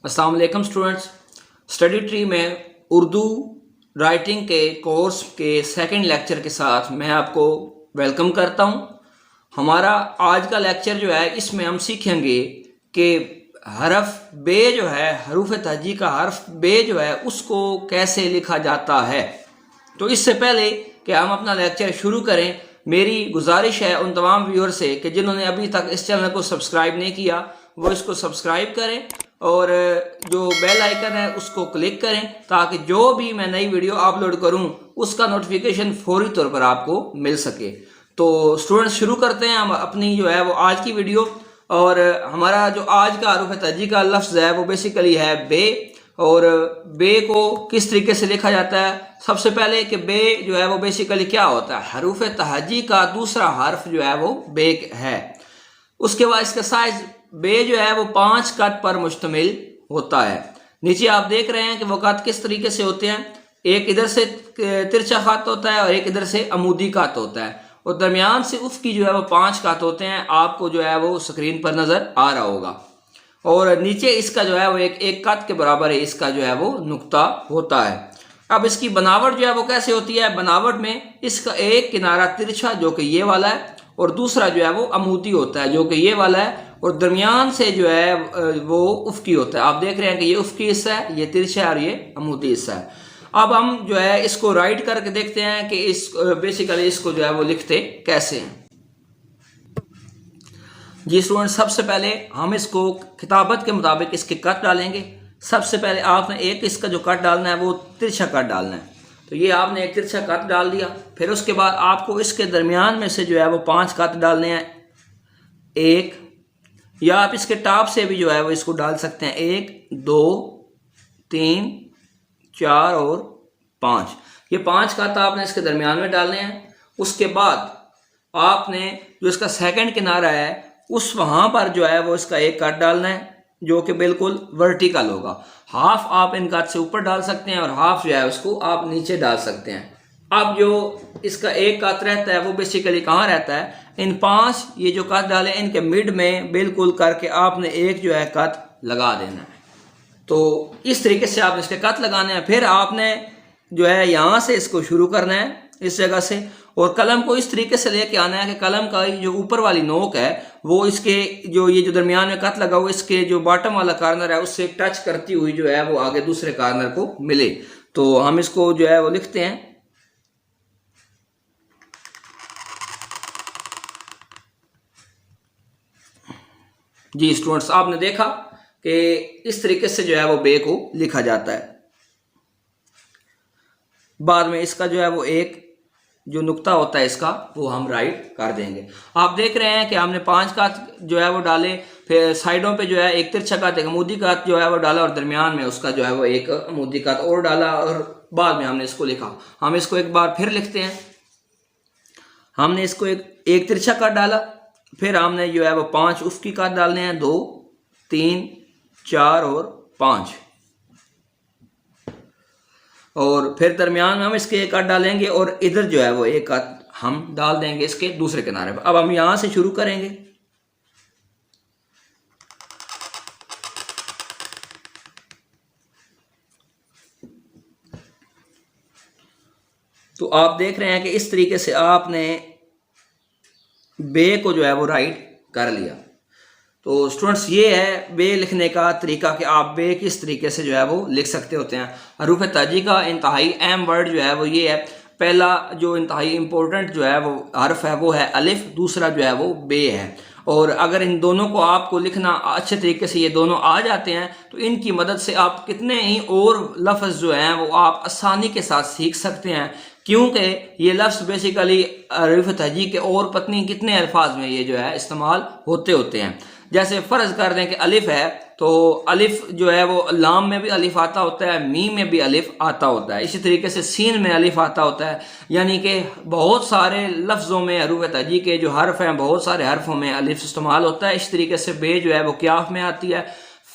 अस्सलाम वालेकुम students. Study tree में उर्दू राइटिंग के कोर्स के सेकंड लेक्चर के साथ मैं आपको वेलकम करता हूं। हमारा आज का लेक्चर जो है इसमें हम सीखेंगे कि हरफ बे जो है, हरूफ तहजी का हरफ बे जो है उसको कैसे लिखा जाता है। तो इससे पहले कि हम अपना लेक्चर शुरू करें, मेरी गुजारिश है उन तमाम व्यूअर से कि जिन्होंने अभी तक इस चैनल को सब्सक्राइब नहीं किया वो इसको सब्सक्राइब करें और जो बेल आइकन है उसको क्लिक करें ताकि जो भी मैं नई वीडियो अपलोड करूं उसका नोटिफिकेशन फौरी तौर पर आपको मिल सके। तो स्टूडेंट्स शुरू करते हैं हम अपनी जो है वो आज की वीडियो। और हमारा जो आज का हरूफ तहजी का लफ्ज़ है वो बेसिकली है बे। और बे को किस तरीके से लिखा जाता है, सबसे पहले कि बे जो है वो बेसिकली क्या होता है, हरूफ तहजी का दूसरा हर्फ जो है वो बे है। उसके बाद इसका साइज बे जो है वो 5 कद पर मुश्तमिल होता है। नीचे आप देख रहे हैं कि वो कद किस तरीके से होते हैं, एक इधर से तिरछा खत होता है और एक इधर से अमूदी कत होता है और दरमियान से उफ़की जो है वो 5 कत होते हैं। आपको जो है वो स्क्रीन पर नज़र आ रहा होगा। और नीचे इसका जो है वो एक कद के बराबर है इसका जो है वो नुक्ता होता है। अब इसकी बनावट जो है वो कैसे होती है, बनावट में इसका एक किनारा तिरछा जो कि ये वाला है और दूसरा जो है वो अमूदी होता है जो कि ये वाला है और दरमियान से जो है वो उफ़की होता है। आप देख रहे हैं कि ये उफ़की हिस्सा है, ये तिरछा है और ये अमूदी हिस्सा है। अब हम जो है इसको राइट करके देखते हैं कि इस बेसिकली इसको जो है वो लिखते कैसे हैं। जी स्टूडेंट, सबसे पहले हम इसको किताबत के मुताबिक इसके कट डालेंगे। सबसे पहले आपने एक इसका जो कट डालना है वो तिरछा कट डालना है। तो ये आपने एक तिरछा कट डाल दिया। फिर उसके बाद आपको इसके दरमियान में से जो है वो 5 कट डालने हैं, एक, या आप इसके टॉप से भी जो है वो इसको डाल सकते हैं, 1 2 3 4 और 5। ये 5 कट आपने इसके दरमियान में डालने हैं। उसके बाद आपने जो इसका सेकंड किनारा है उस वहाँ पर जो है वो इसका एक कट डालना है जो कि बिल्कुल वर्टिकल होगा। हाफ आप इन कट से ऊपर डाल सकते हैं और हाफ जो है उसको आप नीचे डाल सकते हैं। अब जो इसका एक कट रहता है वो बेसिकली कहाँ रहता है, इन 5 ये जो कट डाले इनके मिड में बिल्कुल करके आपने एक जो है कट लगा देना है। तो इस तरीके से आपने इसके कट लगाने हैं। फिर आपने जो है यहाँ से इसको शुरू करना है इस जगह से और कलम को इस तरीके से लेके आना है कि कलम का जो ऊपर वाली नोक है वो इसके जो ये जो दरमियान में कट लगा हुआ इसके जो बॉटम वाला कार्नर है उससे टच करती हुई जो है वो आगे दूसरे कार्नर को मिले। तो हम इसको जो है वो लिखते हैं। जी स्टूडेंट्स, आपने देखा कि इस तरीके से जो है वो बे को लिखा जाता है। बाद में इसका जो है वो एक जो नुक्ता होता है इसका वो हम राइट कर देंगे। आप देख रहे हैं कि हमने 5 कात जो है वो डाले, फिर साइडों पे जो है एक तिरछा कात, एक अमूदी कात जो है वो डाला और दरमियान में उसका जो है वो एक अमूदी कात और डाला और बाद में हमने इसको लिखा। हम इसको एक बार फिर लिखते हैं। हमने इसको एक तिरछा कात डाला, फिर हमने जो है वो 5 उफ़की कात डालने हैं, 2 3 4 और 5 और फिर दरमियान में हम इसके एक कट डालेंगे और इधर जो है वो एक कट हम डाल देंगे इसके दूसरे किनारे पर। अब हम यहां से शुरू करेंगे। तो आप देख रहे हैं कि इस तरीके से आपने बे को जो है वो राइट कर लिया। तो स्टूडेंट्स, ये है बे लिखने का तरीका कि आप बे किस तरीके से जो है वो लिख सकते होते हैं। हरूफ तहजी का इंतहाई अहम वर्ड जो है वो ये है। पहला जो इंतहाई इम्पोर्टेंट जो है वो हर्फ है वो है अलिफ, दूसरा जो है वो बे है। और अगर इन दोनों को आपको लिखना अच्छे तरीके से ये दोनों आ जाते हैं तो इनकी मदद से आप कितने ही और लफ्ज़ जो हैं वो आप आसानी के साथ सीख सकते हैं, क्योंकि ये लफ्ज़ बेसिकली हरूफ तहजी के और पत्नी कितने अल्फाज में ये जो है इस्तेमाल होते हैं। जैसे फ़र्ज़ कर दें कि अलिफ है तो अलिफ जो है वो लाम में भी अलिफ आता होता है, मीम में भी अलिफ आता होता है, इसी तरीके से सीन में अलिफ आता होता है। यानी कि बहुत सारे लफ्ज़ों में हरूफ तहजी के जो हर्फ हैं बहुत सारे हर्फों में अलिफ इस्तेमाल होता है। इस तरीके से बे जो है वो क्याफ में आती है,